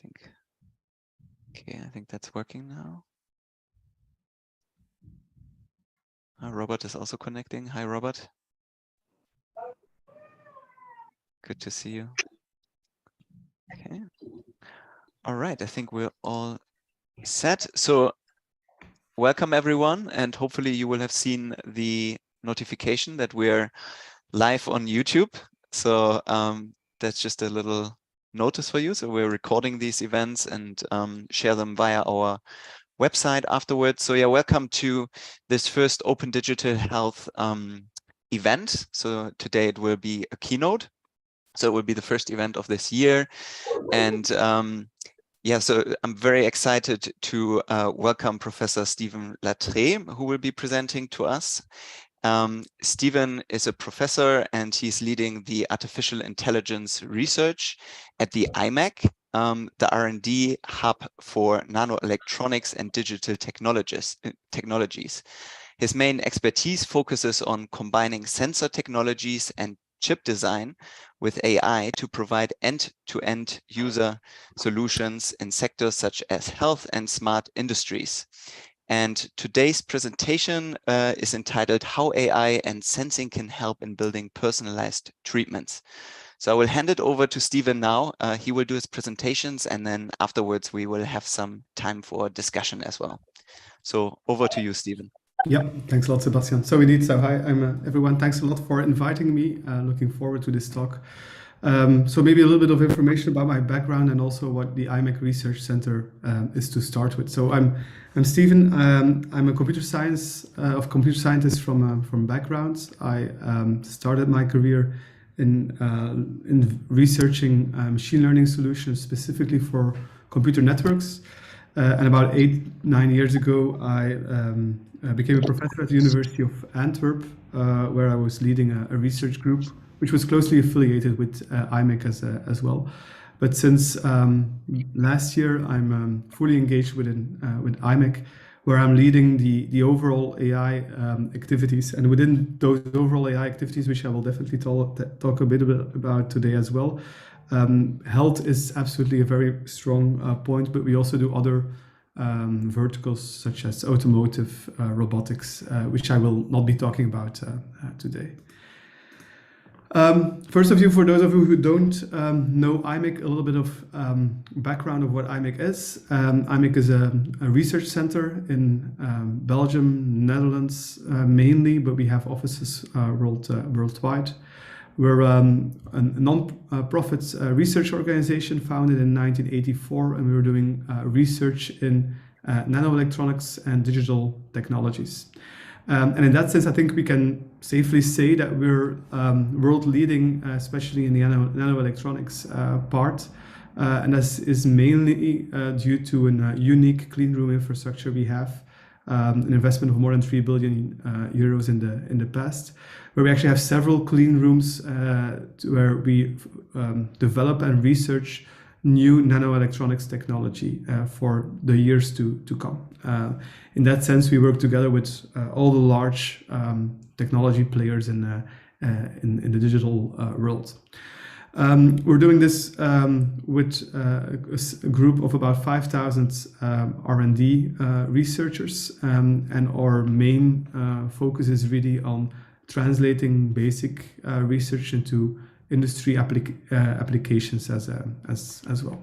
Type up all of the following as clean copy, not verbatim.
think. Okay, I think that's working now. Robert is also connecting. Hi, Robert. Good to see you. Okay. All right, I think we're all set. So welcome everyone, and hopefully you will have seen the notification that we're live on YouTube. So that's just a little notice for you. So we're recording these events and share them via our website afterwards. So yeah, welcome to this first Open Digital Health event. So today it will be a keynote. So it will be the first event of this year. And yeah, so I'm very excited to welcome Professor Stephen Lattre, who will be presenting to us. Stephen is a professor and he's leading the artificial intelligence research at the imec, the R&D hub for nanoelectronics and digital technologies. His main expertise focuses on combining sensor technologies and chip design with AI to provide end-to-end user solutions in sectors such as health and smart industries. And today's presentation is entitled How AI and Sensing Can Help in Building Personalized Treatments. So I will hand it over to Stephen now. He will do his presentations, and then afterwards we will have some time for discussion as well. So over to you, Stephen. Yeah, thanks a lot, Sebastian. So indeed, so hi, I'm everyone. Thanks a lot for inviting me. Looking forward to this talk. So maybe a little bit of information about my background and also what the imec Research Center is to start with. So I'm Stephen. I'm a computer scientist from background. I started my career in researching machine learning solutions specifically for computer networks. And about 8-9 years ago, I became a professor at the University of Antwerp, where I was leading a research group, which was closely affiliated with imec as well. But since last year, I'm fully engaged with imec, where I'm leading the overall AI activities. And within those overall AI activities, which I will definitely talk a bit about today as well, health is absolutely a very strong point, but we also do other verticals such as automotive, robotics, which I will not be talking about today. First of you, for those of you who don't know imec, a little bit of background of what imec is. imec is a research center in Belgium, Netherlands mainly, but we have offices worldwide. We're a non-profit research organization founded in 1984, and we were doing research in nanoelectronics and digital technologies. And in that sense, I think we can safely say that we're world leading, especially in the nanoelectronics part. And this is mainly due to a unique clean room infrastructure we have, an investment of more than 3 billion euros in the past, where we actually have several clean rooms where we develop and research new nanoelectronics technology for the years to come. In that sense, we work together with all the large technology players in the digital world. We're doing this with a group of about 5,000 R&D researchers, and our main focus is really on translating basic research into industry applications as well.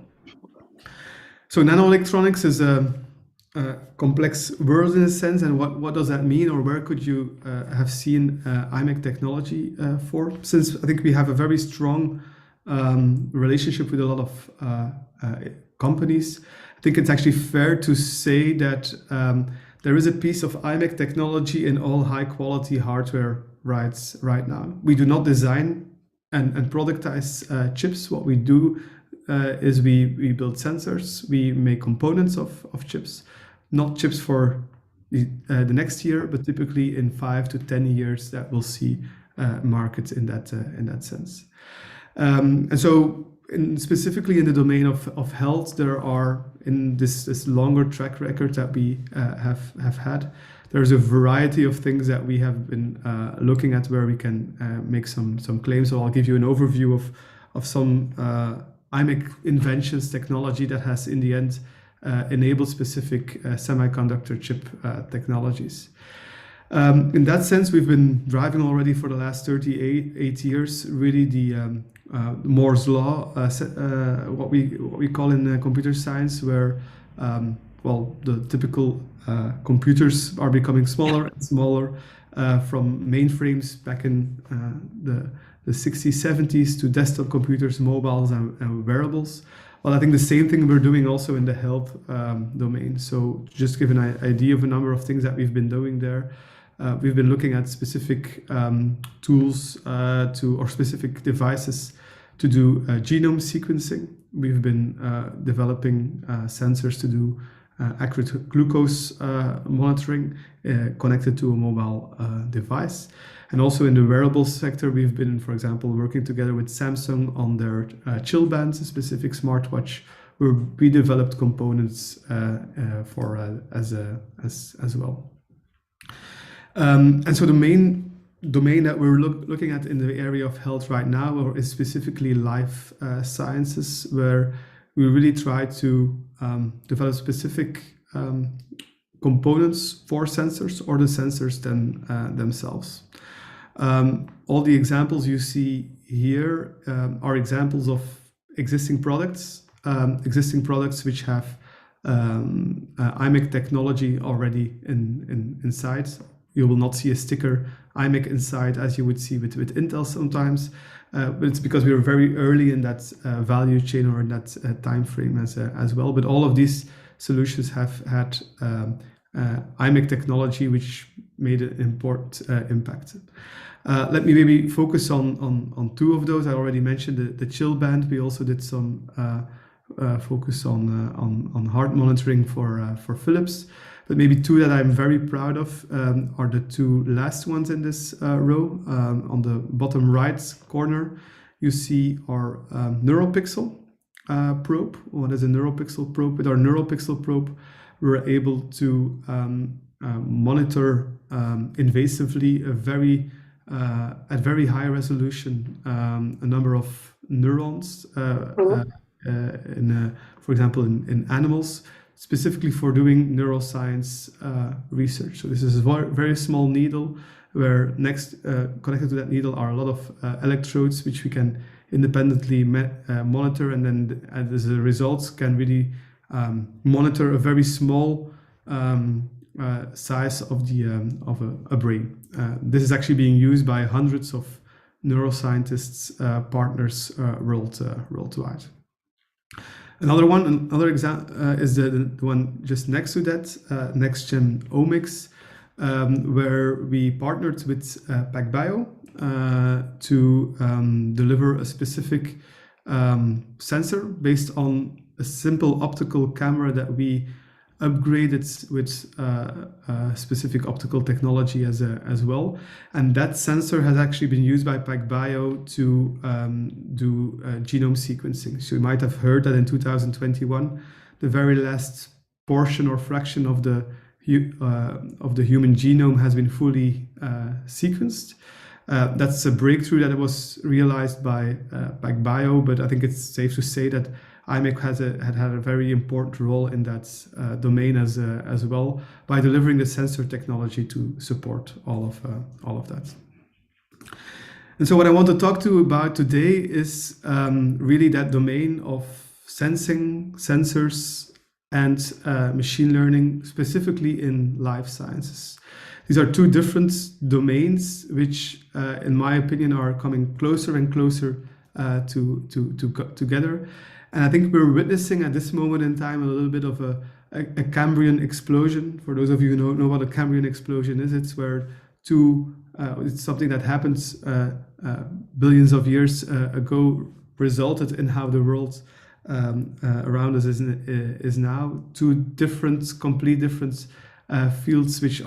So nanoelectronics is a complex world in a sense, and what does that mean, or where could you have seen imec technology for? Since I think we have a very strong relationship with a lot of companies, I think it's actually fair to say that there is a piece of imec technology in all high quality hardware right now. We do not design and productize chips. What we do is we build sensors, we make components of chips, not chips for the next year, but typically in 5 to 10 years that we'll see markets in that sense. And so specifically in the domain of health, there are, in this longer track record that we have had, there's a variety of things that we have been looking at where we can make some claims. So I'll give you an overview of some imec inventions technology that has in the end enabled specific semiconductor chip technologies. In that sense, we've been driving already for the last 38 years, really the Moore's law, what we call in computer science, where well, the typical computers are becoming smaller and smaller from mainframes back in the 60s, 70s to desktop computers, mobiles, and wearables. Well, I think the same thing we're doing also in the health domain. So just give an idea of a number of things that we've been doing there. We've been looking at specific tools or specific devices to do genome sequencing. We've been developing sensors to do accurate glucose monitoring connected to a mobile device. And also in the wearables sector, we've been, for example, working together with Samsung on their chill bands, a specific smartwatch, where we developed components for as well. And so the main domain that we're looking at in the area of health right now is specifically life sciences, where we really try to develop specific components for sensors or the sensors themselves. All the examples you see here are examples of existing products which have imec technology already inside. You will not see a sticker imec inside as you would see with Intel sometimes, but it's because we were very early in that value chain or in that time frame as well. But all of these solutions have had imec technology, which made an important impact. Let me maybe focus on two of those. I already mentioned the chill band. We also did some focus on heart monitoring for Philips. But maybe two that I'm very proud of are the two last ones in this row. On the bottom right corner, you see our NeuroPixel probe. What is a NeuroPixel probe? With our NeuroPixel probe, we're able to monitor invasively at very high resolution a number of neurons, for example, in animals, specifically for doing neuroscience research. So this is a very small needle where connected to that needle are a lot of electrodes which we can independently monitor, and then as a result can really monitor a very small size of a brain. This is actually being used by hundreds of neuroscientists partners worldwide. Another example is the one just next to that, Next-Gen Omics, where we partnered with PacBio to deliver a specific sensor based on a simple optical camera that we upgraded with specific optical technology as well. And that sensor has actually been used by PacBio to do genome sequencing. So you might have heard that in 2021, the very last portion or fraction of the human genome has been fully sequenced. That's a breakthrough that was realized by PacBio, but I think it's safe to say that imec had a very important role in that domain as well, by delivering the sensor technology to support all of that. And so what I want to talk to you about today is really that domain of sensing, sensors, and machine learning, specifically in life sciences. These are two different domains which, in my opinion, are coming closer and closer together. And I think we're witnessing at this moment in time a little bit of a Cambrian explosion. For those of you who know what a Cambrian explosion is, it's where it's something that happens billions of years ago, resulted in how the world around us is now. Two complete different fields which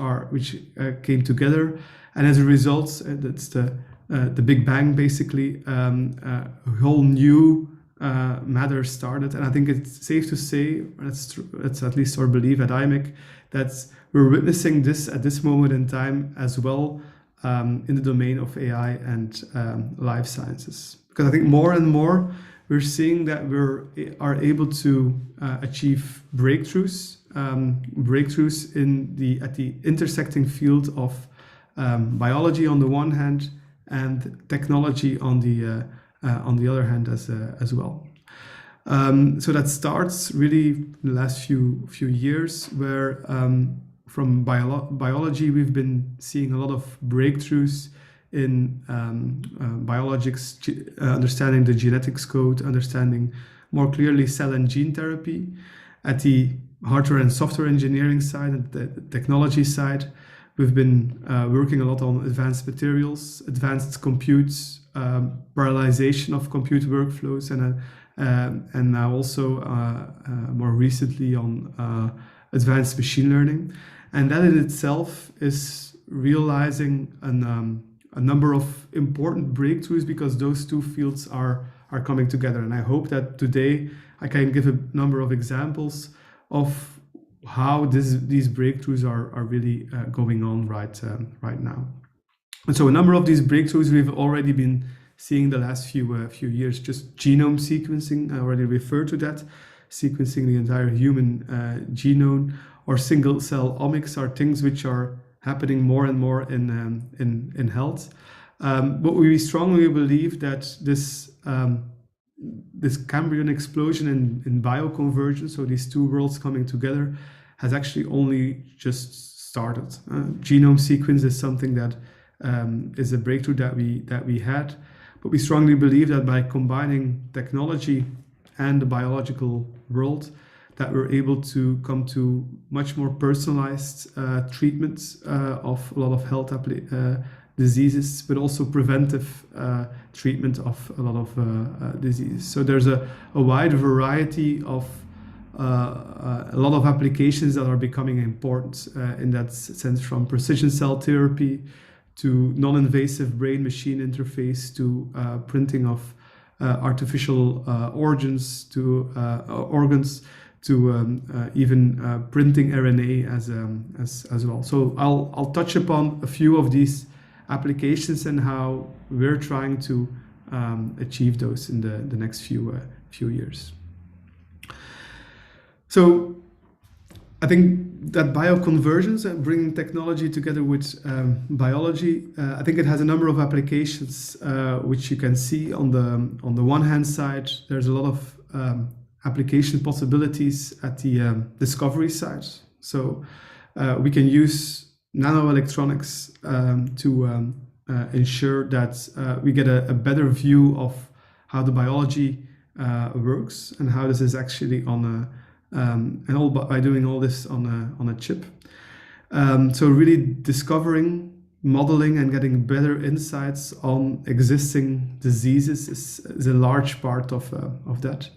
came together, and as a result, that's the Big Bang basically. A whole new matter started, and I think it's safe to say, that's at least our belief at imec, that we're witnessing this at this moment in time as well in the domain of AI and life sciences. Because I think more and more we're seeing that we are able to achieve breakthroughs at the intersecting field of biology on the one hand and technology on the other hand as well. So that starts really in the last few years, where from biology we've been seeing a lot of breakthroughs in biologics, understanding the genetics code, understanding more clearly cell and gene therapy. At the hardware and software engineering side and the technology side, we've been working a lot on advanced materials, advanced computes, parallelization of compute workflows, and now also more recently on advanced machine learning. And that in itself is realizing a number of important breakthroughs, because those two fields are coming together. And I hope that today I can give a number of examples of how these breakthroughs are really going on right now. And so a number of these breakthroughs we've already been seeing the last few years. Just genome sequencing, I already referred to that. Sequencing the entire human genome, or single cell omics, are things which are happening more and more in health. But we strongly believe that this Cambrian explosion in bioconvergence, so these two worlds coming together, has actually only just started. Genome sequence is something that is a breakthrough that we had, but we strongly believe that by combining technology and the biological world, that we're able to come to much more personalized treatments of a lot of health diseases, but also preventive treatment of a lot of diseases. So there's a wide variety of a lot of applications that are becoming important in that sense, from precision cell therapy to non-invasive brain-machine interface to printing of artificial organs to organs to even printing RNA as well. So I'll touch upon a few of these applications and how we're trying to achieve those in the next few years. So I think that bioconvergence and bringing technology together with biology, I think it has a number of applications which you can see on the one hand side. There's a lot of application possibilities at the discovery side. So we can use nanoelectronics to ensure that we get a better view of how the biology works and how this is actually on a and all by doing all this on a chip. So really discovering, modeling, and getting better insights on existing diseases is a large part of that.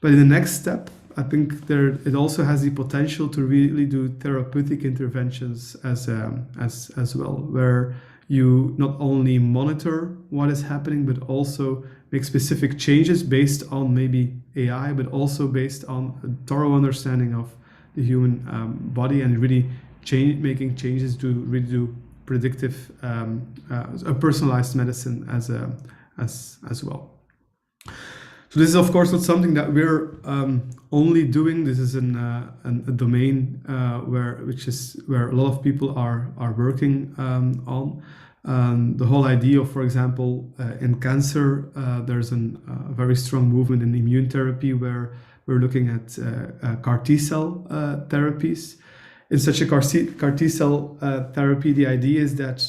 But in the next step, I think it also has the potential to really do therapeutic interventions as well, where you not only monitor what is happening, but also make specific changes based on maybe AI, but also based on a thorough understanding of the human body, and really making changes to really do predictive, a personalized medicine as well. So this is of course not something that we're only doing. This is a domain where a lot of people are working on. The whole idea of, for example, in cancer, there's a very strong movement in immune therapy where we're looking at CAR T-cell therapies. In such a CAR T-cell therapy, the idea is that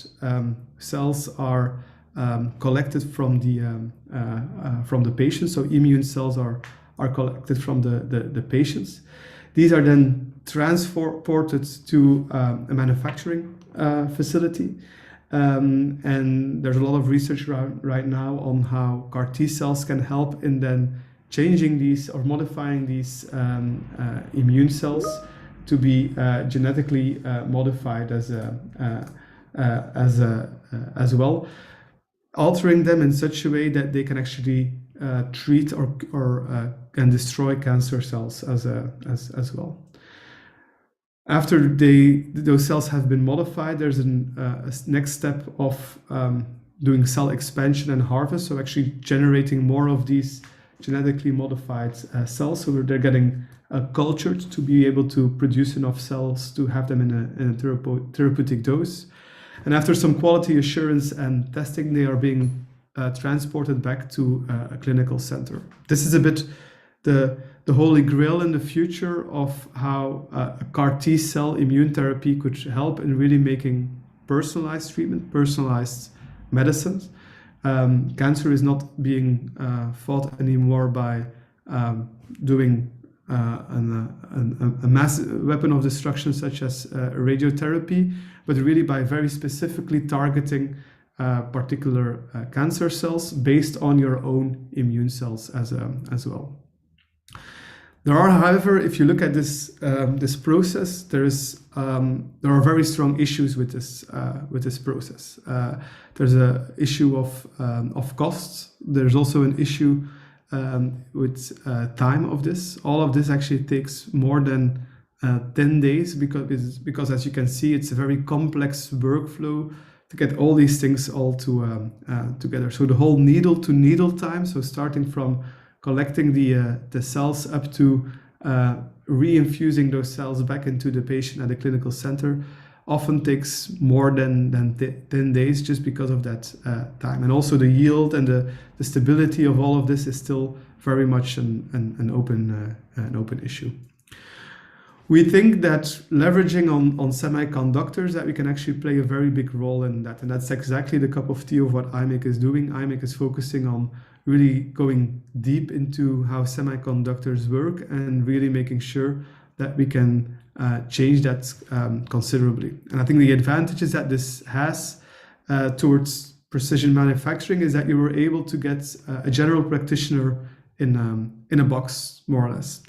cells are collected from the patient. So immune cells are collected from the patients. These are then transported to a manufacturing facility. And there's a lot of research right now on how CAR T cells can help in then changing these or modifying these immune cells to be genetically modified as well, altering them in such a way that they can actually treat or can destroy cancer cells as well. After those cells have been modified, there's a next step of doing cell expansion and harvest, so actually generating more of these genetically modified cells. So they're getting cultured to be able to produce enough cells to have them in a therapeutic dose. And after some quality assurance and testing, they are being transported back to a clinical center. This is a bit the holy grail in the future of how a CAR T cell immune therapy could help in really making personalized treatment, personalized medicines. Cancer is not being fought anymore by doing a massive weapon of destruction such as radiotherapy, but really by very specifically targeting particular cancer cells based on your own immune cells as well. There are, however, if you look at this process, there are very strong issues with this process. There's an issue of costs. There's also an issue with time of this. All of this actually takes more than 10 days because as you can see, it's a very complex workflow to get all these things all together. So the whole needle to needle time, so starting from collecting the cells up to re-infusing those cells back into the patient at the clinical center often takes more than 10 days just because of that time. And also the yield and the stability of all of this is still very much an open issue. We think that leveraging on semiconductors, that we can actually play a very big role in that. And that's exactly the cup of tea of what imec is doing. imec is focusing on really going deep into how semiconductors work and really making sure that we can change that considerably. And I think the advantages that this has towards precision manufacturing is that you were able to get a general practitioner in a box, more or less.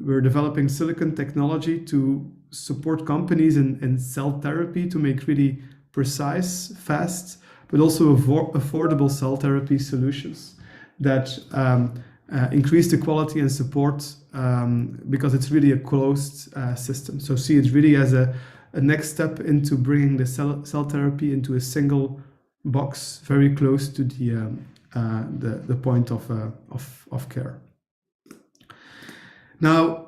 We're developing silicon technology to support companies in cell therapy to make really precise, fast, but also affordable cell therapy solutions that increase the quality and support because it's really a closed system. So see it really as a next step into bringing the cell therapy into a single box very close to the point of care. Now,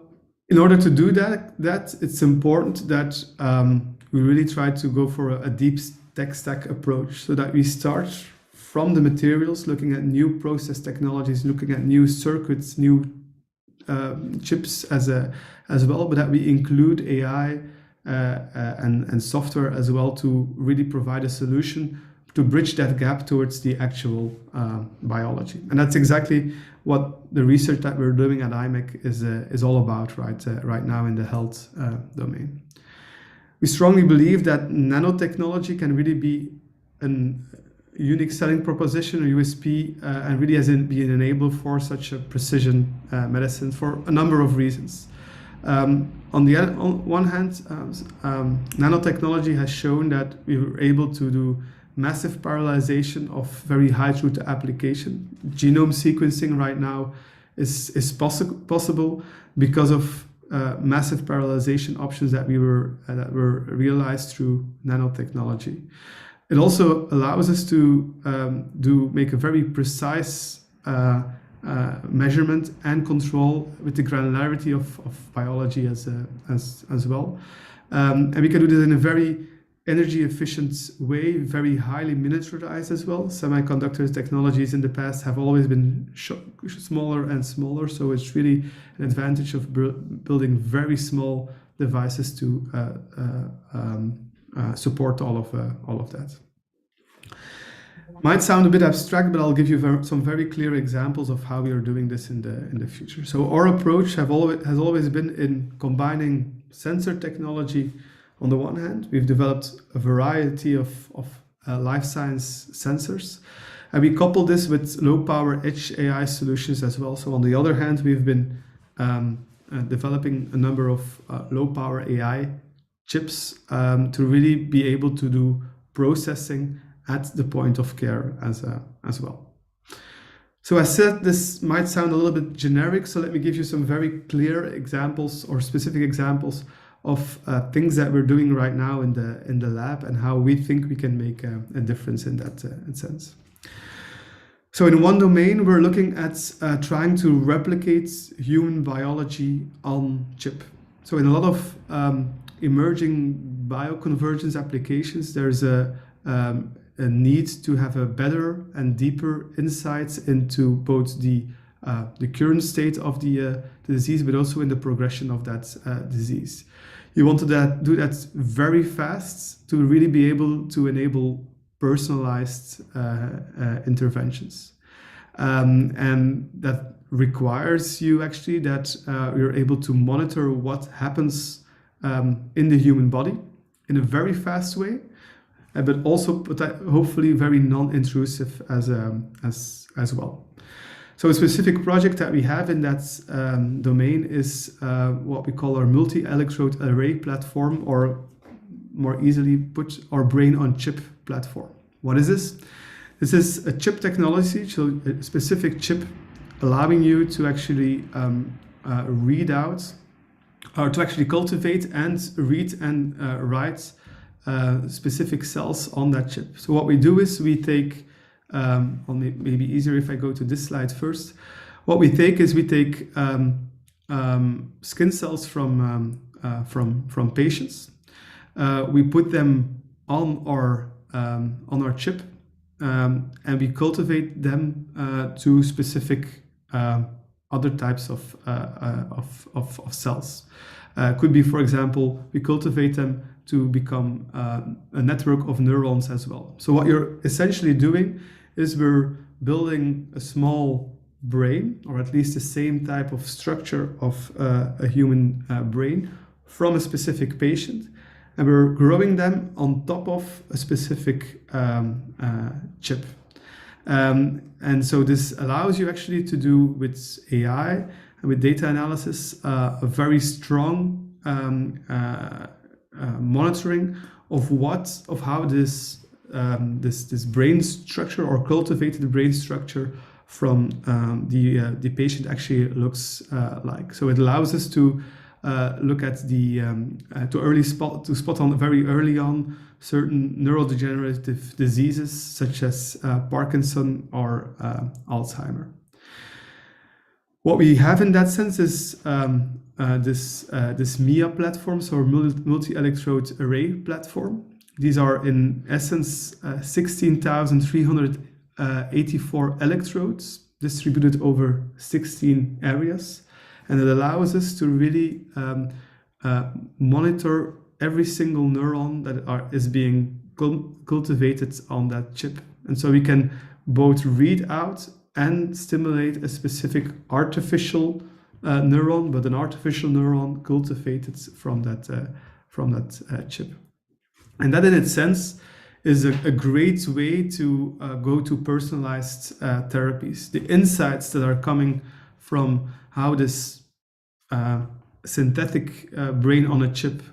in order to do that it's important that we really try to go for a deep tech stack approach, so that we start from the materials, looking at new process technologies, looking at new circuits, new chips as well, but that we include AI and software as well to really provide a solution to bridge that gap towards the actual biology. And that's exactly what the research that we're doing at imec is all about right now in the health domain. We strongly believe that nanotechnology can really be a unique selling proposition, or USP, and really be an enabler for such a precision medicine for a number of reasons. On one hand, nanotechnology has shown that we were able to do massive parallelization of very high throughput application. Genome sequencing right now is possible because of massive parallelization options that were realized through nanotechnology. It also allows us to make a very precise measurement and control with the granularity of biology as well. And we can do this in a very energy efficient way, very highly miniaturized as well. Semiconductors technologies in the past have always been smaller and smaller, so it's really an advantage of building very small devices to support all of that. Might sound a bit abstract, but I'll give you some very clear examples of how we are doing this in the future. So our approach has always been in combining sensor technology. On the one hand, we've developed a variety of life science sensors, and we couple this with low power edge AI solutions as well. So on the other hand, we've been developing a number of low power AI chips to really be able to do processing at the point of care as well. So I said this might sound a little bit generic, so let me give you some very clear examples or specific examples of things that we're doing right now in the lab and how we think we can make a difference in that sense. So in one domain, we're looking at trying to replicate human biology on chip. So in a lot of emerging bioconvergence applications, there's a need to have a better and deeper insights into both the current state of the disease, but also in the progression of that disease. You want to do that very fast to really be able to enable personalized interventions. And that requires you actually that you're able to monitor what happens in the human body in a very fast way, but also hopefully very non-intrusive as well. So a specific project that we have in that domain is what we call our multi-electrode array platform, or more easily put, our brain-on-chip platform. What is this? This is a chip technology, so a specific chip allowing you to actually read out, or to actually cultivate and read and write specific cells on that chip. So what we do is we take, maybe easier if I go to this slide first. What we take is we take skin cells from patients. We put them on our chip, and we cultivate them to specific other types of cells. Could be, for example, we cultivate them to become a network of neurons as well. So what you're essentially doing is we're building a small brain, or at least the same type of structure of a human brain from a specific patient, and we're growing them on top of a specific chip. And so this allows you actually to do with AI and with data analysis a very strong monitoring of how this brain structure, or cultivated brain structure from the patient actually looks like. So it allows us to look at the to spot on very early on certain neurodegenerative diseases such as Parkinson or Alzheimer. What we have in that sense is this MIA platform, so multi-electrode array platform. These are in essence 16,384 electrodes distributed over 16 areas. And it allows us to really monitor every single neuron that is being cultivated on that chip. And so we can both read out and stimulate a specific artificial neuron, but an artificial neuron cultivated from that chip. And that in its sense is a great way to go to personalized therapies. The insights that are coming from how this synthetic brain on a chip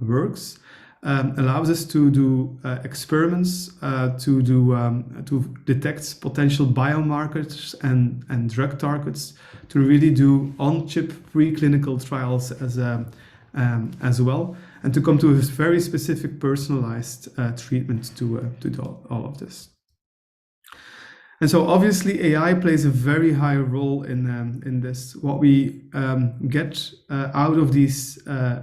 works allows us to do experiments to detect potential biomarkers and drug targets, to really do on-chip preclinical trials as well, and to come to a very specific personalized treatment to do all of this. And so obviously AI plays a very high role in this. What we get out of these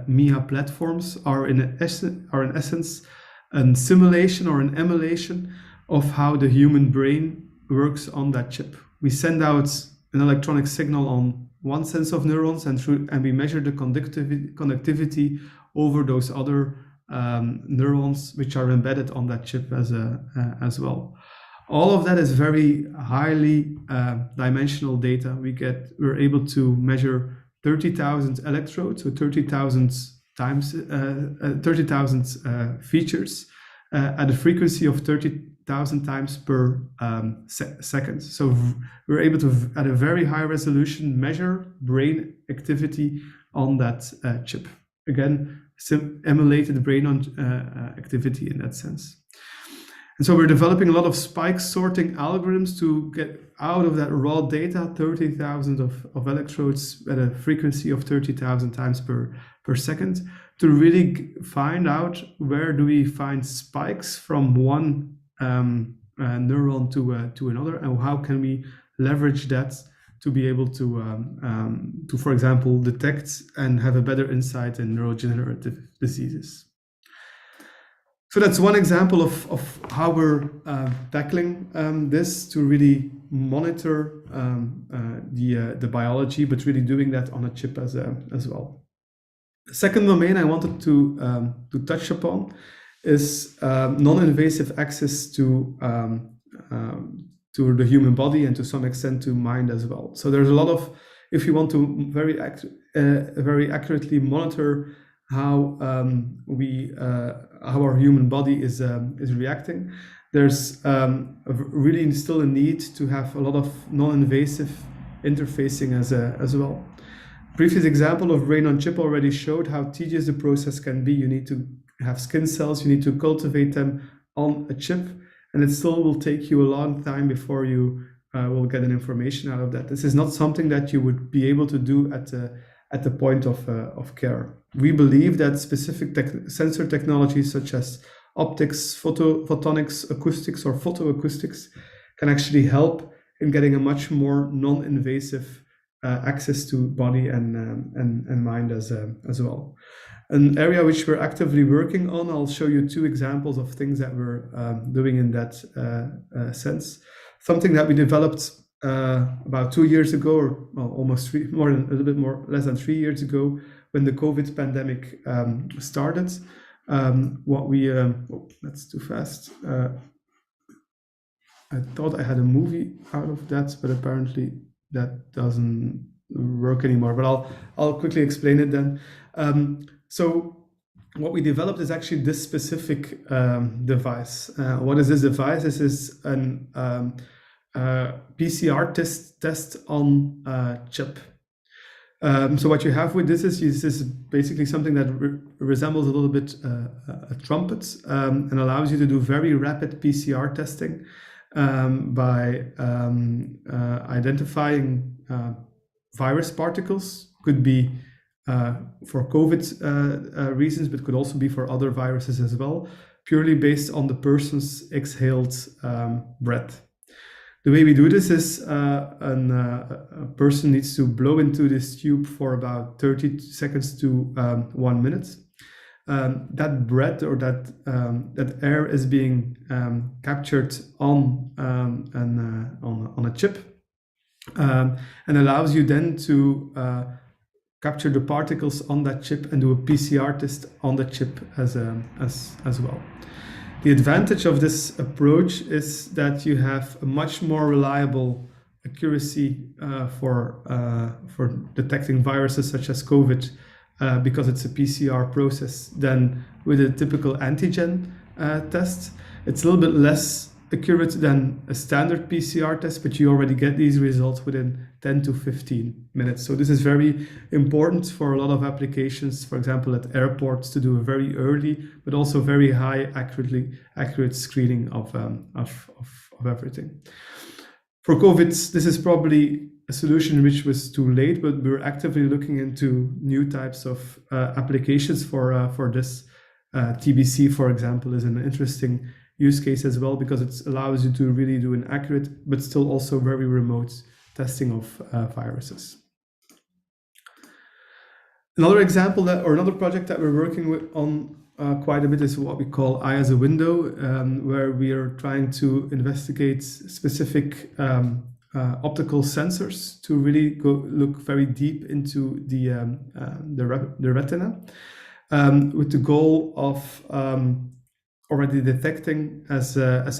MIA platforms are in essence a simulation or an emulation of how the human brain works on that chip. We send out an electronic signal on one sense of neurons, and we measure the conductivity over those other neurons which are embedded on that chip as well. All of that is very highly dimensional data. We're able to measure 30,000 electrodes, so 30,000 times 30,000 features at a frequency of 30,000 times per second. So we're able to, at a very high resolution, measure brain activity on that chip. Again, emulated brain activity in that sense. And so we're developing a lot of spike sorting algorithms to get out of that raw data 30,000 of electrodes at a frequency of 30,000 times per second, to really find out where do we find spikes from one neuron to another, and how can we leverage that to be able to, for example, detect and have a better insight in neurodegenerative diseases. So that's one example of how we're tackling this to really monitor the biology, but really doing that on a chip as well. The second domain I wanted to touch upon is non-invasive access to the human body and to some extent to mind as well. So there's a lot of, if you want to very accurately monitor how our human body is reacting, there's really still a need to have a lot of non-invasive interfacing as well. Previous example of brain on chip already showed how tedious the process can be. You need to have skin cells, you need to cultivate them on a chip, and it still will take you a long time before you will get an information out of that. This is not something that you would be able to do at the point of care. We believe that specific sensor technologies such as optics, photonics, acoustics, or photoacoustics can actually help in getting a much more non-invasive access to body and mind as well. An area which we're actively working on, I'll show you two examples of things that we're doing in that sense. Something that we developed about 2 years ago, or well, almost less than 3 years ago, when the COVID pandemic started. That's too fast. I thought I had a movie out of that, but apparently that doesn't work anymore, but I'll quickly explain it then. So what we developed is actually this specific device. What is this device? This is an PCR test on chip. So what you have with this is basically something that resembles a little bit a trumpet and allows you to do very rapid PCR testing by identifying virus particles. Could be for COVID reasons, but could also be for other viruses as well, purely based on the person's exhaled breath. The way we do this is a person needs to blow into this tube for about 30 seconds to 1 minute. That breath or that air is being captured on a chip and allows you then to capture the particles on that chip and do a PCR test on the chip as well. The advantage of this approach is that you have a much more reliable accuracy for detecting viruses such as COVID because it's a PCR process than with a typical antigen test. It's a little bit less accurate than a standard PCR test, but you already get these results within 10 to 15 minutes. So this is very important for a lot of applications, for example, at airports, to do a very early, but also very high accurate screening of everything. For COVID, this is probably a solution which was too late, but we're actively looking into new types of applications for this. TBC, for example, is an interesting use case as well, because it allows you to really do an accurate but still also very remote testing of viruses. Another example or another project that we're working on quite a bit is what we call Eye as a Window, where we are trying to investigate specific optical sensors to really look very deep into the retina, with the goal of already detecting as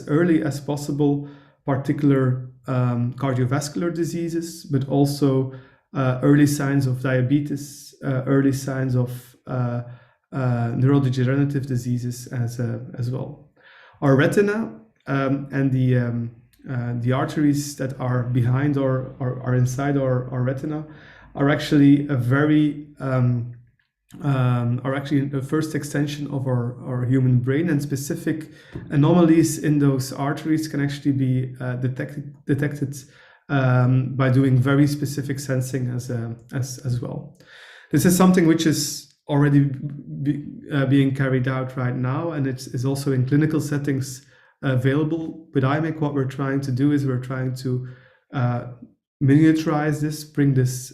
early as possible particular cardiovascular diseases, but also early signs of diabetes, early signs of neurodegenerative diseases as well. Our retina and the arteries that are behind or are inside our retina are actually are actually the first extension of our human brain, and specific anomalies in those arteries can actually be detected by doing very specific sensing as well. This is something which is already being carried out right now, and it is also in clinical settings available. With imec, what we're trying to do is we're trying to miniaturize this, bring this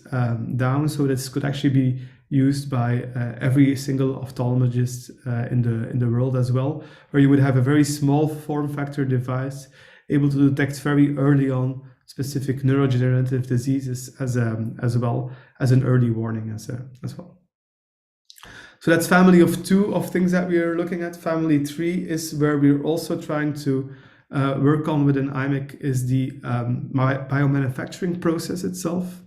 down, so this could actually be used by every single ophthalmologist in the world as well, where you would have a very small form factor device able to detect very early on specific neurodegenerative diseases as well as an early warning as well. So that's family of 2 of things that we are looking at. Family 3 is where we're also trying to work on within imec, is the biomanufacturing process itself.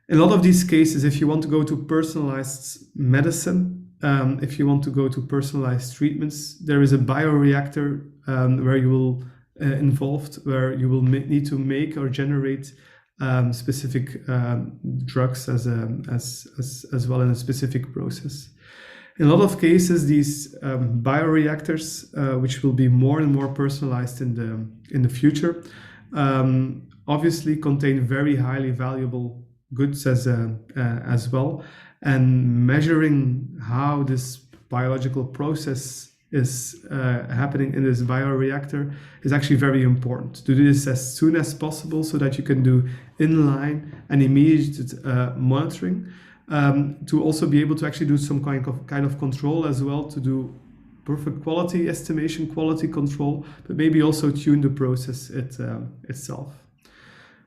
In a lot of these cases, if you want to go to personalized medicine, if you want to go to personalized treatments, there is a bioreactor where you will involved, where you will need to make or generate specific drugs as well in a specific process. In a lot of cases, these bioreactors, which will be more and more personalized in the future, obviously contain very highly valuable goods as well. And measuring how this biological process is happening in this bioreactor is actually very important. To do this as soon as possible so that you can do inline and immediate monitoring. To also be able to actually do some kind of control as well, to do perfect quality estimation, quality control, but maybe also tune the process itself.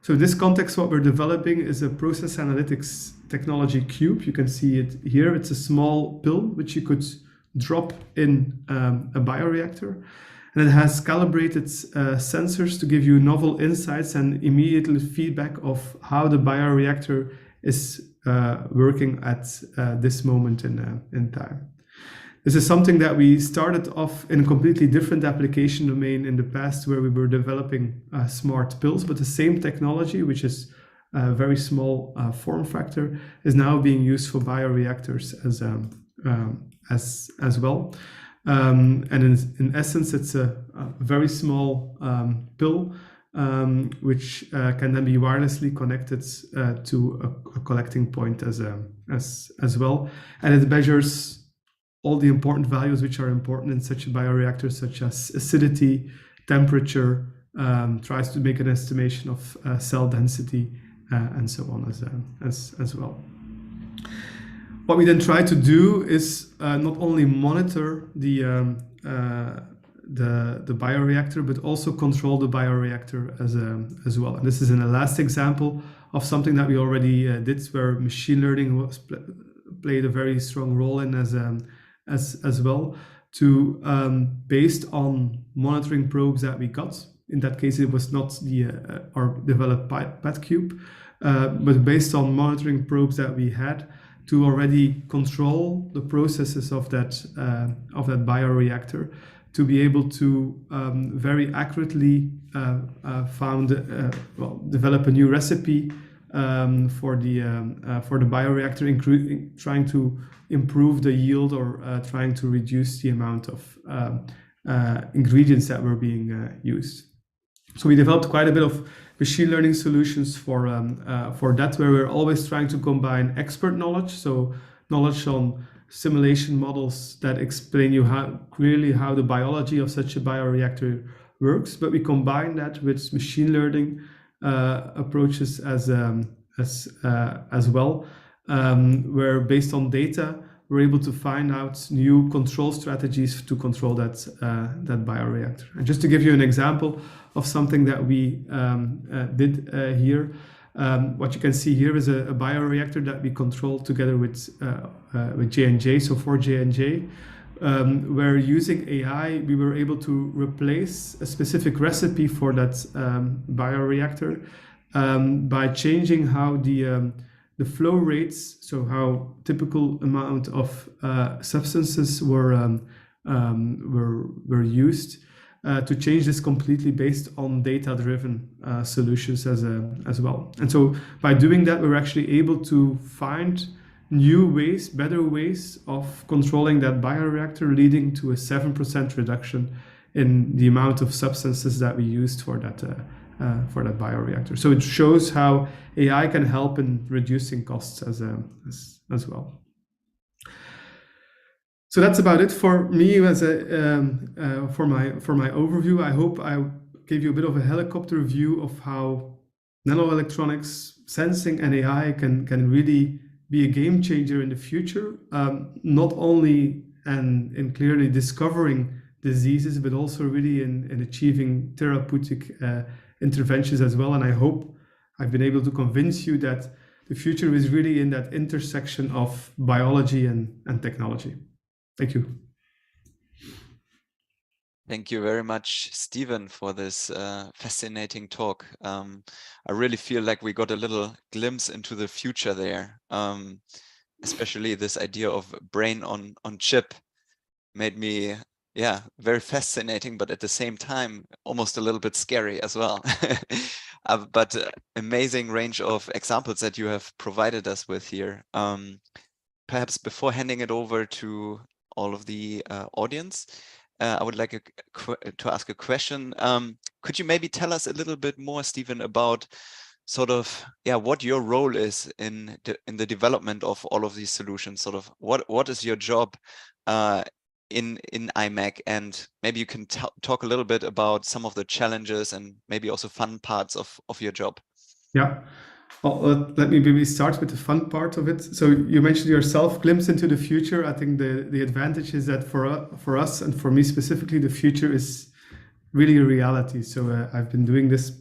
So in this context, what we're developing is a process analytics technology cube. You can see it here. It's a small pill which you could drop in a bioreactor, and it has calibrated sensors to give you novel insights and immediate feedback of how the bioreactor is working at this moment in time. This is something that we started off in a completely different application domain in the past, where we were developing smart pills, but the same technology, which is a very small form factor, is now being used for bioreactors as well. And in essence, it's a very small pill which can then be wirelessly connected to a collecting point as well, and it measures all the important values which are important in such a bioreactor, such as acidity, temperature, tries to make an estimation of cell density, and so on as well. What we then try to do is not only monitor the bioreactor, but also control the bioreactor as well. And this is a last example of something that we already did, where machine learning played a very strong role in as well, to based on monitoring probes that we got. In that case, it was not the our developed PATcube, but based on monitoring probes that we had, to already control the processes of that bioreactor, to be able to very accurately develop a new recipe for the bioreactor, including trying to improve the yield or trying to reduce the amount of ingredients that were being used. So we developed quite a bit of machine learning solutions for that, where we're always trying to combine expert knowledge, so knowledge on simulation models that explain you clearly how the biology of such a bioreactor works, but we combine that with machine learning approaches as well, where based on data we're able to find out new control strategies to control that bioreactor. And just to give you an example of something that we did here, what you can see here is a bioreactor that we controlled together with J&J, so for J&J, where using AI we were able to replace a specific recipe for that bioreactor by changing how the flow rates, so how typical amount of substances were used, to change this completely based on data-driven solutions as well. And so by doing that, we're actually able to find new ways, better ways of controlling that bioreactor, leading to a 7% reduction in the amount of substances that we used for that bioreactor. So it shows how AI can help in reducing costs as well. So that's about it for me as for my overview. I hope I gave you a bit of a helicopter view of how nanoelectronics, sensing, and AI can really be a game changer in the future. Not only in clearly discovering diseases, but also really in achieving therapeutic interventions as well. And I hope I've been able to convince you that the future is really in that intersection of biology and technology. Thank you. Thank you very much, Stephen, for this fascinating talk. I really feel like we got a little glimpse into the future there. Especially this idea of brain on chip made me, yeah, very fascinating, but at the same time, almost a little bit scary as well. But amazing range of examples that you have provided us with here. Perhaps before handing it over to all of the audience, I would like to ask a question. Could you maybe tell us a little bit more, Stephen, about sort of, yeah, what your role is in the development of all of these solutions? Sort of what is your job in imec, and maybe you can talk a little bit about some of the challenges and maybe also fun parts of your job. Yeah. Well, let me maybe start with the fun part of it. So you mentioned yourself, glimpse into the future. I think the advantage is that for us and for me specifically, the future is really a reality. So I've been doing this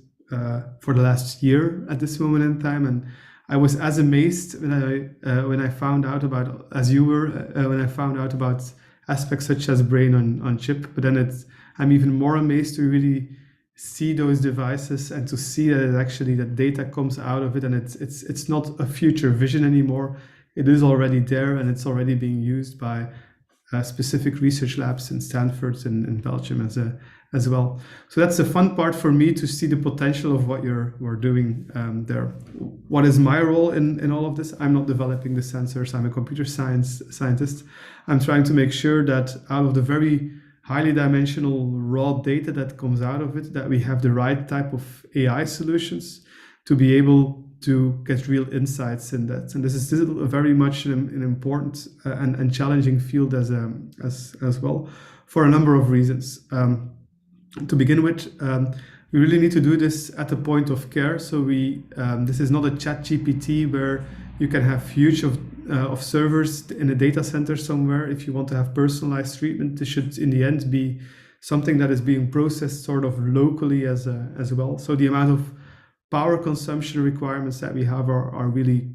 for the last year at this moment in time, and I was as amazed when I found out about, as you were, when I found out about aspects such as brain on chip. But then I'm even more amazed to really see those devices and to see that it actually, that data comes out of it, and it's not a future vision anymore. It is already there, and it's already being used by specific research labs in Stanford and in Belgium as well. So that's the fun part for me, to see the potential of what we're doing there. What is my role in all of this? I'm not developing the sensors. I'm a computer scientist. I'm trying to make sure that out of the very highly dimensional raw data that comes out of it, that we have the right type of AI solutions to be able to get real insights in that. And this is still very much an important and challenging field as well, for a number of reasons. To begin with, we really need to do this at the point of care. So this is not a ChatGPT where you can have huge of servers in a data center somewhere. If you want to have personalized treatment, this should in the end be something that is being processed sort of locally as well. So the amount of power consumption requirements that we have are really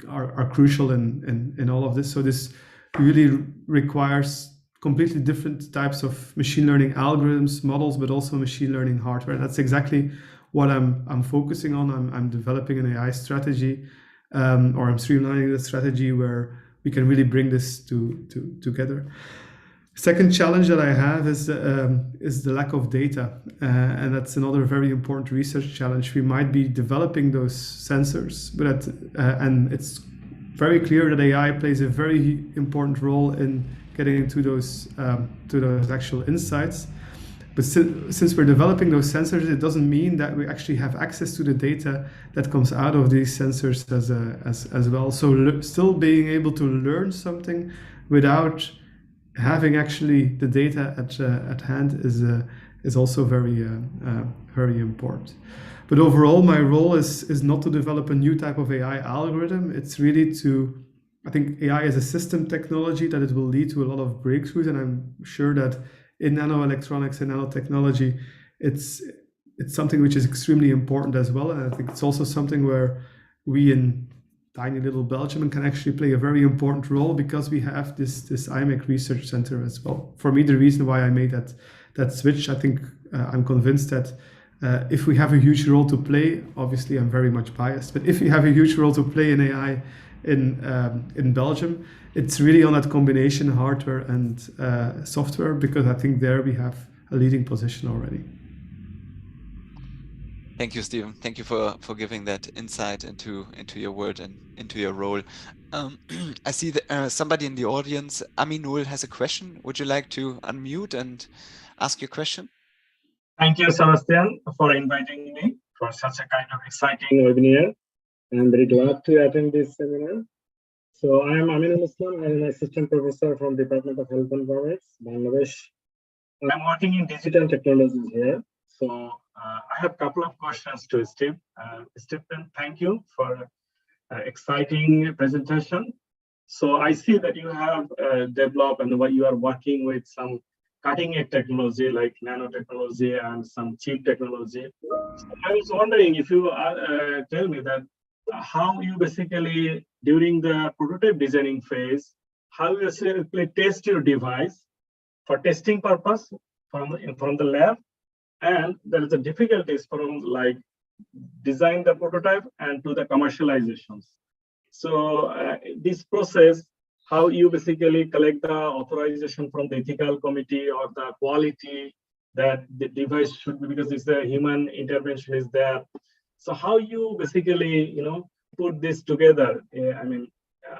crucial in all of this. So this really requires completely different types of machine learning algorithms, models, but also machine learning hardware. And that's exactly what I'm focusing on. I'm developing an AI strategy, or I'm streamlining the strategy where we can really bring this together. Second challenge that I have is the lack of data, and that's another very important research challenge. We might be developing those sensors, but and it's very clear that AI plays a very important role in getting into those actual insights. But since we're developing those sensors, it doesn't mean that we actually have access to the data that comes out of these sensors as well. So still being able to learn something without having actually the data at hand is also very important. But overall, my role is not to develop a new type of AI algorithm. It's really I think AI is a system technology that it will lead to a lot of breakthroughs, and I'm sure that in nanoelectronics and nanotechnology, it's something which is extremely important as well. And I think it's also something where we in tiny little Belgium can actually play a very important role, because we have this imec research center as well. For me, the reason why I made that switch, I think I'm convinced that if we have a huge role to play, obviously I'm very much biased, but if we have a huge role to play in AI in Belgium, it's really on that combination hardware and software, because I think there we have a leading position already. Thank you, Stephen. Thank you for giving that insight into your world and into your role. I see that somebody in the audience, Aminul, has a question. Would you like to unmute and ask your question? Thank you, Sebastian, for inviting me for such a kind of exciting webinar. I'm very glad to attend this seminar. So I am Aminul Islam. I am an assistant professor from Department of Health and Environment, Bangladesh. I'm working in digital technologies here. So I have a couple of questions to Steve. Stephen, thank you for exciting presentation. So I see that you have developed and what you are working with some cutting edge technology like nanotechnology and some chip technology. So I was wondering if you tell me that how you basically during the prototype designing phase, how you basically test your device for testing purpose from the lab, and there is a difficulties from like design the prototype and to the commercializations. So this process, how you basically collect the authorization from the ethical committee or the quality that the device should be, because it's the human intervention is there. So how you basically, put this together? I mean,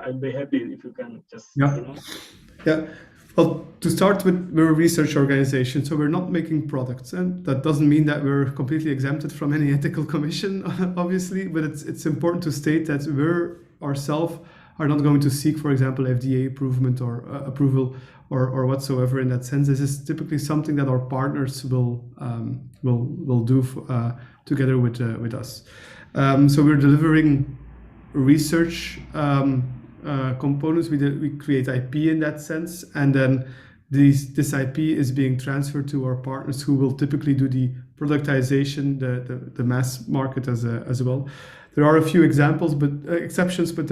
I'll be happy if you can just, Yeah. Well, to start with, we're a research organization, so we're not making products, and that doesn't mean that we're completely exempted from any ethical commission, obviously. But it's important to state that we're ourselves are not going to seek, for example, FDA approval or whatsoever in that sense. This is typically something that our partners will do together with us. So we're delivering research components. We create IP in that sense, and then this IP is being transferred to our partners, who will typically do the productization, the mass market as well. There are a few examples, but exceptions, but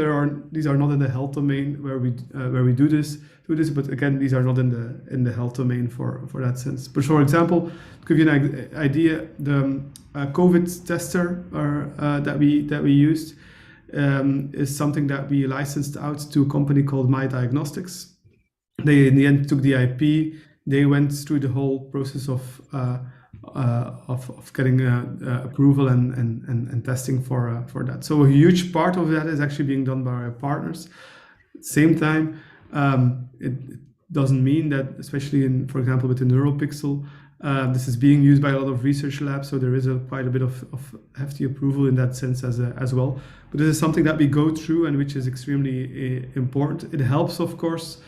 these are not in the health domain where we do this. But again, these are not in the health domain for that sense. But for example, to give you an idea, the COVID tester that we used is something that we licensed out to a company called My Diagnostics. They in the end took the IP. They went through the whole process of getting approval and testing for that. So a huge part of that is actually being done by our partners. At the same time, it doesn't mean that, especially for example, with the NeuroPixel, this is being used by a lot of research labs, so there is quite a bit of hefty approval in that sense as well. But this is something that we go through and which is extremely important. It helps, of course,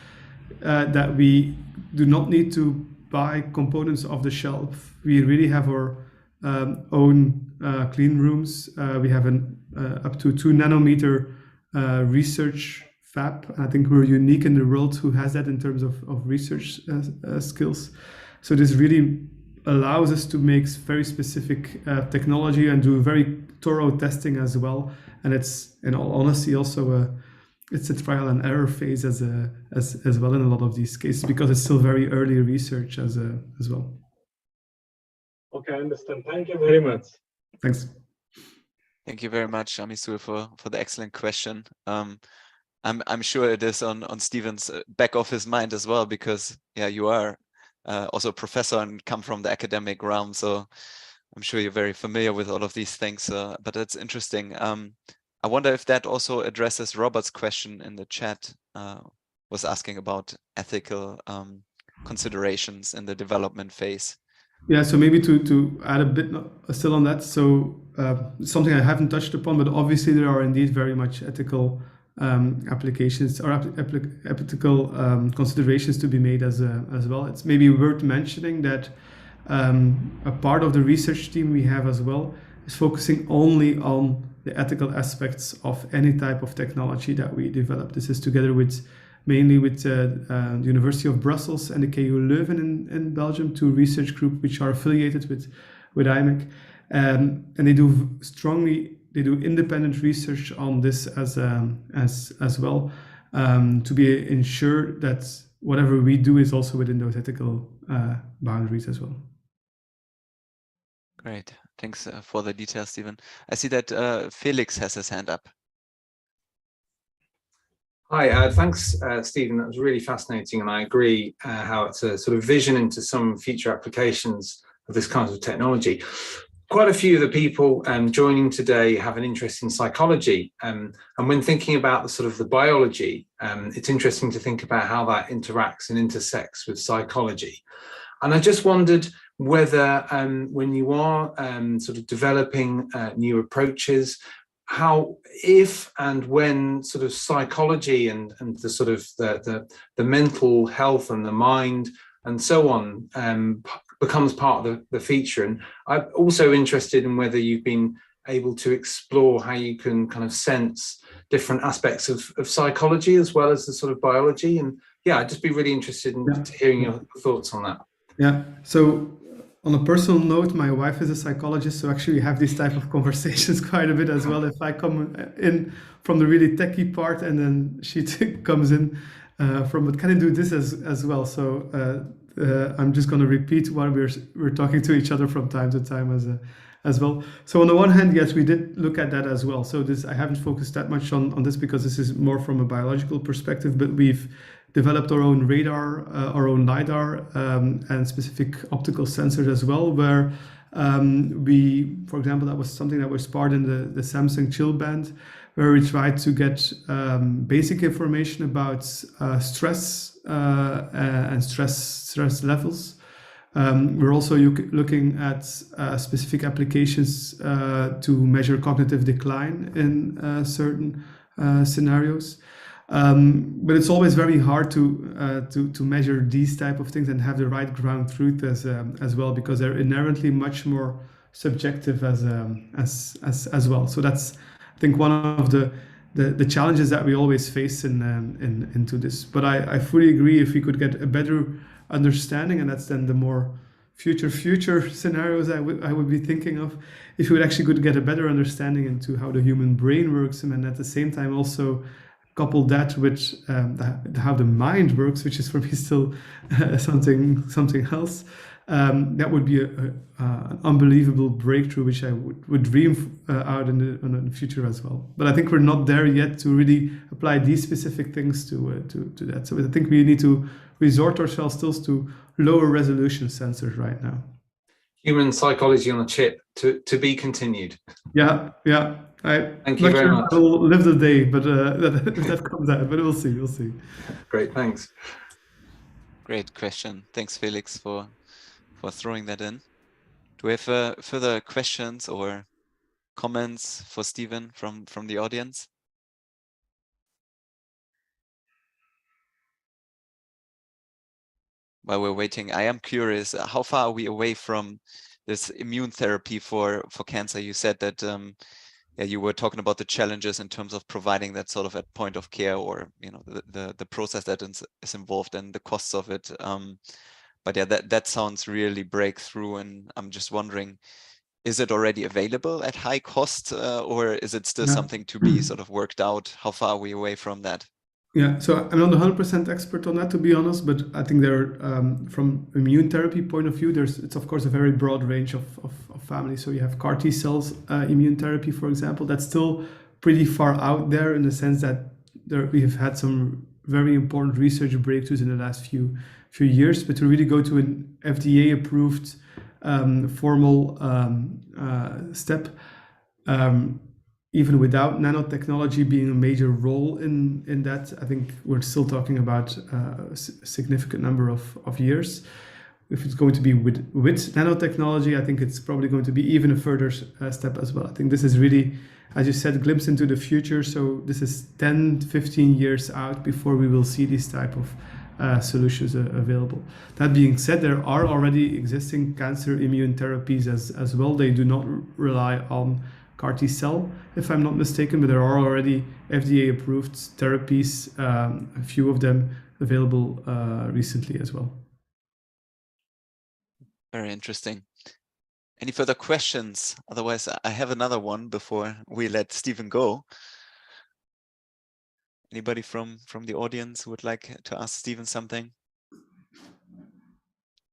that we do not need to buy components off the shelf. We really have our own clean rooms. We have an up to 2 nanometer research fab. I think we're unique in the world who has that in terms of research skills. So this really allows us to make very specific technology and do very thorough testing as well. And it's, in all honesty, also it's a trial and error phase as well in a lot of these cases, because it's still very early research as well. Okay, I understand. Thank you very much. Thanks. Thank you very much, Amisul, for the excellent question. I'm sure it is on Stephen's back of his mind as well, because you are also a professor and come from the academic realm, so I'm sure you're very familiar with all of these things. But that's interesting. I wonder if that also addresses Robert's question in the chat. Was asking about ethical considerations in the development phase. Yeah, so maybe to add a bit still on that. So something I haven't touched upon, but obviously there are indeed very much ethical applications or ethical considerations to be made as well. It's maybe worth mentioning that a part of the research team we have as well is focusing only on the ethical aspects of any type of technology that we develop. This is together mainly with the University of Brussels and the KU Leuven in Belgium, 2 research groups which are affiliated with imec, and they do independent research on this as well, to be ensured that whatever we do is also within those ethical boundaries as well. Great, thanks for the details, Stephen. I see that Felix has his hand up. Hi, thanks, Stephen. That was really fascinating, and I agree how it's a sort of vision into some future applications of this kind of technology. Quite a few of the people joining today have an interest in psychology, and when thinking about the sort of the biology, it's interesting to think about how that interacts and intersects with psychology. And I just wondered whether when you are sort of developing new approaches, how, if and when sort of psychology and the sort of the mental health and the mind and so on becomes part of the feature. And I'm also interested in whether you've been able to explore how you can kind of sense different aspects of psychology as well as the sort of biology. And yeah, I'd just be really interested in hearing your thoughts on that. Yeah. So on a personal note, my wife is a psychologist, so actually we have these type of conversations quite a bit as well. If I come in from the really techie part and then she comes in from, but can I do this as well? So I'm just going to repeat what we're talking to each other from time to time as well. So on the one hand, yes, we did look at that as well. So I haven't focused that much on this because this is more from a biological perspective, but we've developed our own radar, our own LiDAR, and specific optical sensors as well, where for example, that was something that was part in the Samsung Chill Band, where we tried to get basic information about stress and stress levels. We're also looking at specific applications to measure cognitive decline in certain scenarios. But it's always very hard to measure these type of things and have the right ground truth as well, because they're inherently much more subjective as well. So that's, I think, one of the challenges that we always face into this. But I fully agree, if we could get a better understanding, and that's then the more future scenarios I would be thinking of, if we would actually could get a better understanding into how the human brain works, and at the same time also couple that with how the mind works, which is for me still something else. That would be an unbelievable breakthrough, which I would dream out in the future as well. But I think we're not there yet to really apply these specific things to that. So I think we need to resort ourselves still to lower resolution sensors right now. Human psychology on a chip to be continued. Yeah. Thank you very much. I will live the day, but that comes out. But we'll see. Great, thanks. Great question. Thanks, Felix, for throwing that in. Do we have further questions or comments for Stephen from the audience? While we're waiting, I am curious, how far are we away from this immune therapy for cancer? You said that you were talking about the challenges in terms of providing that sort of at point of care, or the process that is involved and the costs of it. But yeah, that sounds really breakthrough, and I'm just wondering, is it already available at high cost, or is it still something to be sort of worked out? How far are we away from that? Yeah, so I'm not 100% expert on that, to be honest, but I think from immune therapy point of view, it's of course a very broad range of families. So you have CAR T cells immune therapy, for example. That's still pretty far out there, in the sense that we have had some very important research breakthroughs in the last few years. But to really go to an FDA-approved formal step, even without nanotechnology being a major role in that, I think we're still talking about a significant number of years. If it's going to be with nanotechnology, I think it's probably going to be even a further step as well. I think this is really, as you said, a glimpse into the future. So this is 10, 15 years out before we will see these type of solutions available. That being said, there are already existing cancer immune therapies as well. They do not rely on CAR T cell, if I'm not mistaken, but there are already FDA-approved therapies, a few of them available recently as well. Very interesting. Any further questions? Otherwise, I have another one before we let Stephen go. Anybody from the audience who would like to ask Stephen something?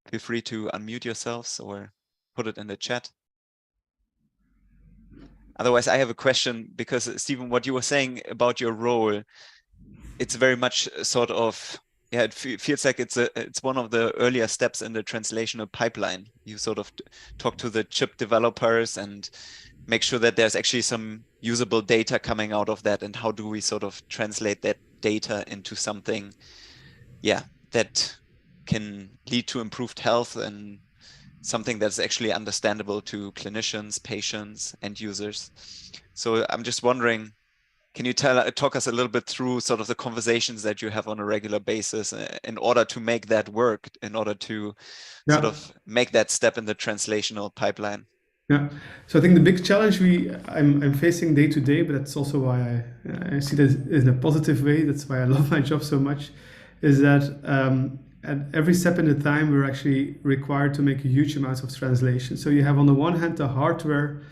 Feel free to unmute yourselves or put it in the chat. Otherwise, I have a question, because Stephen, what you were saying about your role, it's very much sort of, yeah, it feels like it's one of the earlier steps in the translational pipeline. You sort of talk to the chip developers and make sure that there's actually some usable data coming out of that, and how do we sort of translate that data into something, yeah, that can lead to improved health and something that's actually understandable to clinicians, patients, end users. So I'm just wondering, can you talk us a little bit through sort of the conversations that you have on a regular basis in order to make that work, in order to sort of make that step in the translational pipeline? Yeah, so I think the big challenge I'm facing day to day, but that's also why I see that in a positive way. That's why I love my job so much, is that at every step in the time we're actually required to make a huge amounts of translation. So you have on the one hand the hardware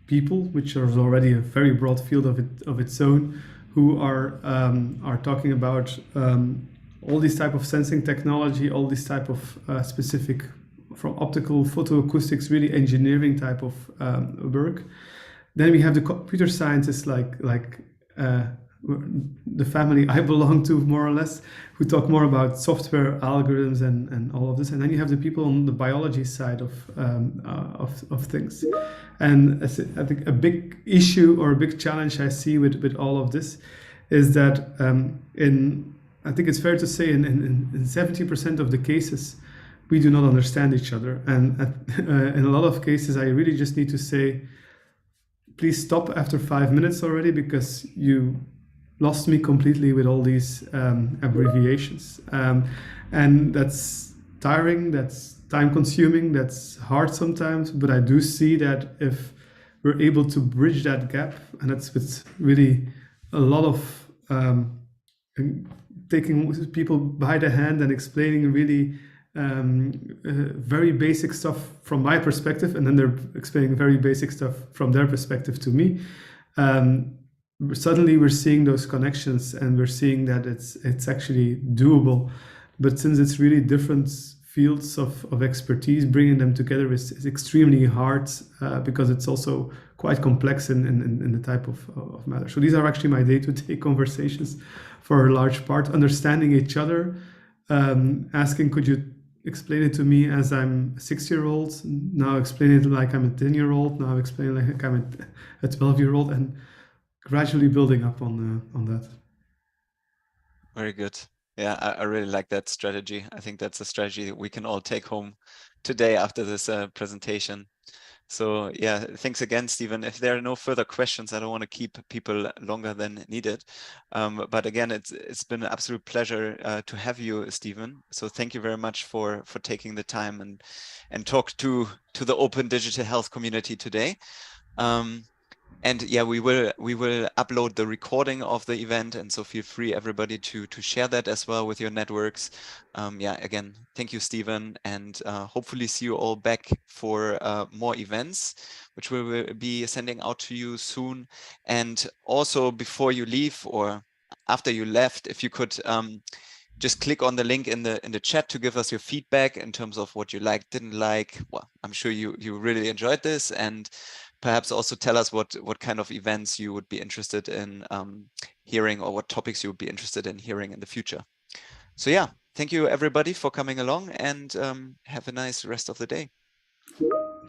people, which is already a very broad field of its own, who are talking about all these type of sensing technology, all these type of specific, from optical, photoacoustics, really engineering type of work. Then we have the computer scientists like the family I belong to, more or less, who talk more about software algorithms and all of this. And then you have the people on the biology side of things. And I think a big issue or a big challenge I see with all of this is that I think it's fair to say in 70% of the cases, we do not understand each other. And in a lot of cases, I really just need to say, please stop after 5 minutes already, because you lost me completely with all these abbreviations. And that's tiring, that's time consuming, that's hard sometimes, but I do see that if we're able to bridge that gap, and that's with really a lot of taking people by the hand and explaining really very basic stuff from my perspective, and then they're explaining very basic stuff from their perspective to me. Suddenly we're seeing those connections, and we're seeing that it's actually doable. But since it's really different fields of expertise, bringing them together is extremely hard, because it's also quite complex in the type of matter. So these are actually my day-to-day conversations for a large part, understanding each other, asking, could you explain it to me as I'm a 6-year-old, now explain it like I'm a 10-year-old, now explain it like I'm a 12-year-old, and gradually building up on that. Very good. Yeah, I really like that strategy. I think that's a strategy that we can all take home today after this presentation. So yeah, thanks again, Stephen. If there are no further questions, I don't want to keep people longer than needed. But again, it's been an absolute pleasure to have you, Stephen. So thank you very much for taking the time and talk to the open digital health community today. And yeah, we will upload the recording of the event, and so feel free, everybody, to share that as well with your networks. Yeah, again, thank you, Stephen, and hopefully see you all back for more events, which we will be sending out to you soon. And also, before you leave or after you left, if you could just click on the link in the chat to give us your feedback in terms of what you liked, didn't like. Well, I'm sure you really enjoyed this, and perhaps also tell us what kind of events you would be interested in hearing, or what topics you would be interested in hearing in the future. So yeah, thank you everybody for coming along, and have a nice rest of the day.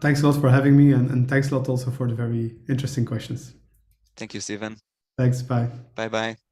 Thanks a lot for having me, and thanks a lot also for the very interesting questions. Thank you, Stephen. Thanks, bye. Bye-bye.